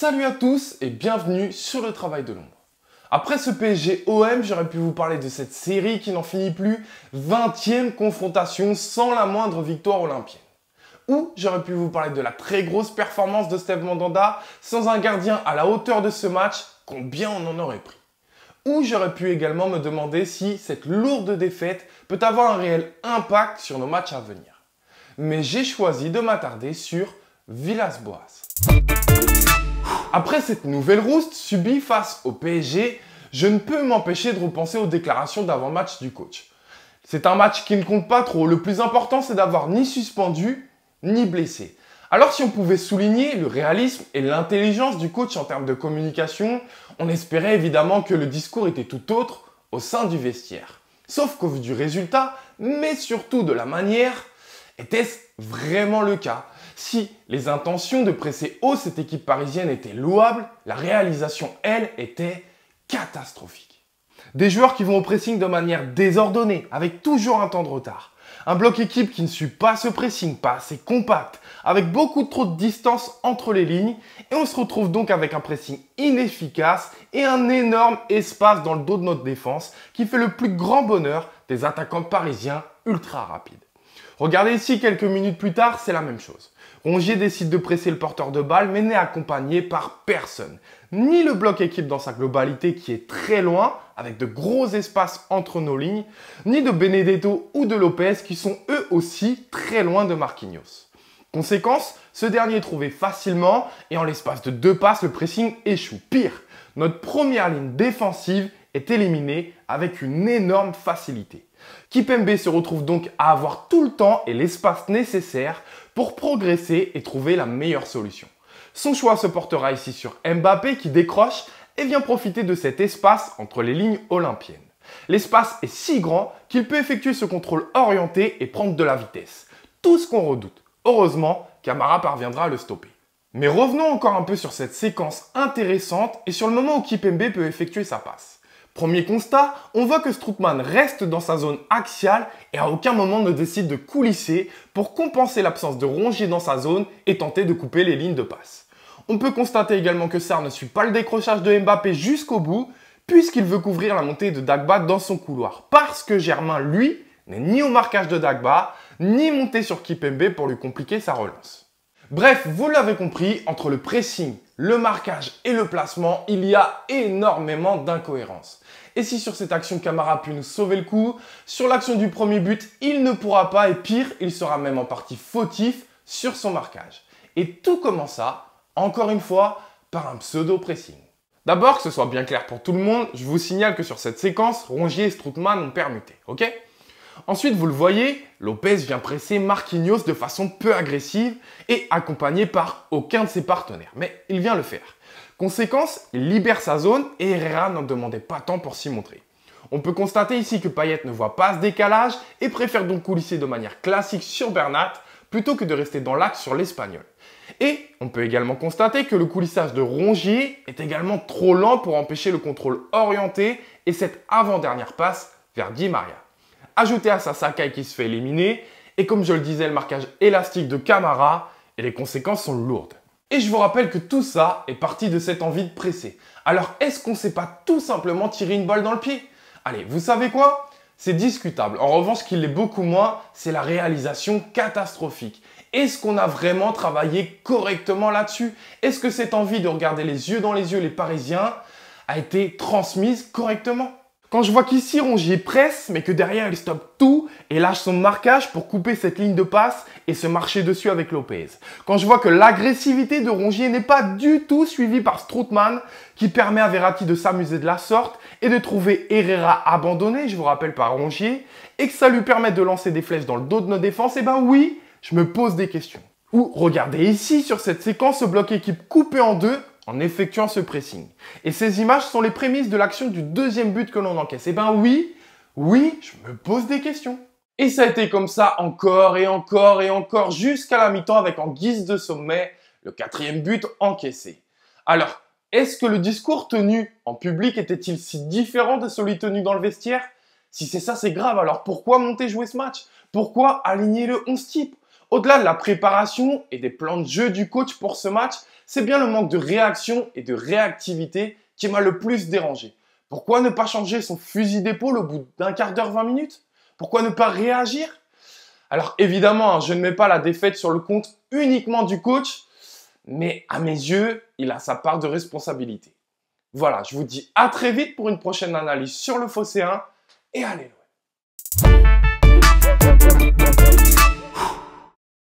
Salut à tous et bienvenue sur le travail de l'ombre. Après ce PSG OM, j'aurais pu vous parler de cette série qui n'en finit plus, 20e confrontation sans la moindre victoire olympienne. Ou j'aurais pu vous parler de la très grosse performance de Steve Mandanda, sans un gardien à la hauteur de ce match, combien on en aurait pris. Ou j'aurais pu également me demander si cette lourde défaite peut avoir un réel impact sur nos matchs à venir. Mais j'ai choisi de m'attarder sur Villas-Boas. Après cette nouvelle rouste subie face au PSG, je ne peux m'empêcher de repenser aux déclarations d'avant-match du coach. C'est un match qui ne compte pas trop. Le plus important, c'est d'avoir ni suspendu, ni blessé. Alors si on pouvait souligner le réalisme et l'intelligence du coach en termes de communication, on espérait évidemment que le discours était tout autre au sein du vestiaire. Sauf qu'au vu du résultat, mais surtout de la manière, était-ce vraiment le cas? Si les intentions de presser haut cette équipe parisienne étaient louables, la réalisation, elle, était catastrophique. Des joueurs qui vont au pressing de manière désordonnée, avec toujours un temps de retard. Un bloc équipe qui ne suit pas ce pressing, pas assez compact, avec beaucoup trop de distance entre les lignes, et on se retrouve donc avec un pressing inefficace et un énorme espace dans le dos de notre défense qui fait le plus grand bonheur des attaquants parisiens ultra rapides. Regardez ici, quelques minutes plus tard, c'est la même chose. Rongier décide de presser le porteur de balle, mais n'est accompagné par personne. Ni le bloc équipe dans sa globalité qui est très loin, avec de gros espaces entre nos lignes, ni de Benedetto ou de Lopez qui sont eux aussi très loin de Marquinhos. Conséquence, ce dernier est trouvé facilement et en l'espace de 2 passes, le pressing échoue. Pire, notre première ligne défensive est éliminée avec une énorme facilité. Kimpembe se retrouve donc à avoir tout le temps et l'espace nécessaire pour progresser et trouver la meilleure solution. Son choix se portera ici sur Mbappé qui décroche et vient profiter de cet espace entre les lignes olympiennes. L'espace est si grand qu'il peut effectuer ce contrôle orienté et prendre de la vitesse. Tout ce qu'on redoute. Heureusement, Camara parviendra à le stopper. Mais revenons encore un peu sur cette séquence intéressante et sur le moment où Kimpembe peut effectuer sa passe. Premier constat, on voit que Strootman reste dans sa zone axiale et à aucun moment ne décide de coulisser pour compenser l'absence de Rongier dans sa zone et tenter de couper les lignes de passe. On peut constater également que Sarr ne suit pas le décrochage de Mbappé jusqu'au bout puisqu'il veut couvrir la montée de Dagba dans son couloir parce que Germain, lui, n'est ni au marquage de Dagba ni monté sur Kimpembe pour lui compliquer sa relance. Bref, vous l'avez compris, entre le pressing, le marquage et le placement, il y a énormément d'incohérences. Et si sur cette action Camara a pu nous sauver le coup, sur l'action du premier but, il ne pourra pas et pire, il sera même en partie fautif sur son marquage. Et tout commença, encore une fois, par un pseudo-pressing. D'abord, que ce soit bien clair pour tout le monde, je vous signale que sur cette séquence, Rongier et Strootman ont permuté, ok ? Ensuite, vous le voyez, Lopez vient presser Marquinhos de façon peu agressive et accompagné par aucun de ses partenaires. Mais il vient le faire. Conséquence, il libère sa zone et Herrera n'en demandait pas tant pour s'y montrer. On peut constater ici que Payet ne voit pas ce décalage et préfère donc coulisser de manière classique sur Bernat plutôt que de rester dans l'axe sur l'Espagnol. Et on peut également constater que le coulissage de Rongier est également trop lent pour empêcher le contrôle orienté et cette avant-dernière passe vers Di Maria. Ajoutez à ça Sakai qui se fait éliminer, et comme je le disais, le marquage élastique de Camara, et les conséquences sont lourdes. Et je vous rappelle que tout ça est parti de cette envie de presser. Alors est-ce qu'on ne sait pas tout simplement tirer une balle dans le pied? Allez, vous savez quoi? C'est discutable. En revanche, ce qui l'est beaucoup moins, c'est la réalisation catastrophique. Est-ce qu'on a vraiment travaillé correctement là-dessus? Est-ce que cette envie de regarder les yeux dans les yeux les Parisiens a été transmise correctement? Quand je vois qu'ici Rongier presse, mais que derrière il stoppe tout et lâche son marquage pour couper cette ligne de passe et se marcher dessus avec Lopez. Quand je vois que l'agressivité de Rongier n'est pas du tout suivie par Strootman, qui permet à Verratti de s'amuser de la sorte et de trouver Herrera abandonné, je vous rappelle, par Rongier, et que ça lui permet de lancer des flèches dans le dos de nos défenses, et ben oui, je me pose des questions. Ou regardez ici sur cette séquence ce bloc équipe coupé en deux, en effectuant ce pressing. Et ces images sont les prémices de l'action du deuxième but que l'on encaisse. Eh ben oui, je me pose des questions. Et ça a été comme ça encore et encore et encore jusqu'à la mi-temps avec en guise de sommet le 4e but encaissé. Alors, est-ce que le discours tenu en public était-il si différent de celui tenu dans le vestiaire? Si c'est ça, c'est grave. Alors pourquoi monter jouer ce match? Pourquoi aligner le 11 type? Au-delà de la préparation et des plans de jeu du coach pour ce match, c'est bien le manque de réaction et de réactivité qui m'a le plus dérangé. Pourquoi ne pas changer son fusil d'épaule au bout d'un quart d'heure, 20 minutes? Pourquoi ne pas réagir? Alors évidemment, je ne mets pas la défaite sur le compte uniquement du coach, mais à mes yeux, il a sa part de responsabilité. Voilà, je vous dis à très vite pour une prochaine analyse sur le Phocéen et allez.